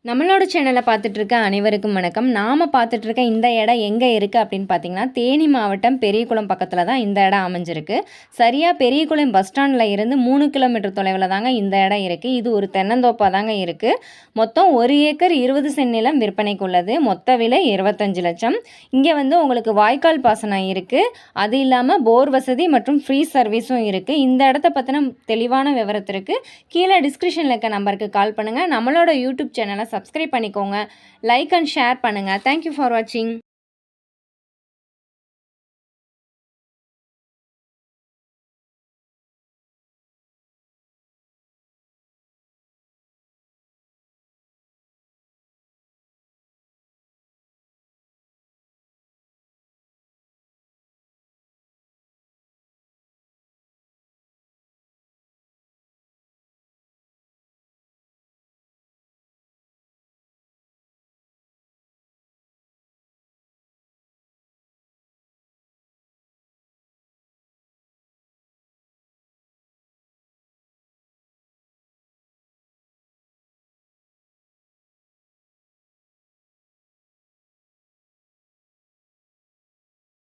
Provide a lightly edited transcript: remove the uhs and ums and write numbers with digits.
நம்மளோட சேனலை பார்த்துட்டு இருக்க அனைவருக்கும் வணக்கம். நாம் பார்த்துட்டு இருக்க இந்த இடம் எங்கே இருக்குது அப்படின்னு பார்த்தீங்கன்னா, தேனி மாவட்டம் பெரியகுளம் பக்கத்தில் தான் இந்த இடம் அமைஞ்சிருக்கு. சரியாக பெரியகுளம் பஸ் ஸ்டாண்டில் இருந்து 3 கிலோமீட்டர் தொலைவில் தாங்க இந்த இடம் இருக்குது. இது ஒரு தென்னந்தோப்பாக தாங்க இருக்குது. மொத்தம் 1 ஏக்கர் 20 சென்ட் நிலம் விற்பனைக்கு உள்ளது. மொத்த விலை 25 லட்சம். இங்கே உங்களுக்கு வாய்க்கால் பாசனம் இருக்குது. அது இல்லாமல் போர் வசதி மற்றும் ஃப்ரீ சர்வீஸும் இருக்குது. இந்த இடத்த பற்றின தெளிவான விவரத்திற்கு கீழே டிஸ்கிரிப்ஷனில் இருக்க நம்பருக்கு கால் பண்ணுங்கள். நம்மளோட யூடியூப் சேனலை சப்ஸ்கிரைப் பண்ணிக்கோங்க. லைக் அண்ட் ஷேர் பண்ணுங்கள். தேங்க்யூ ஃபார் வாட்சிங்.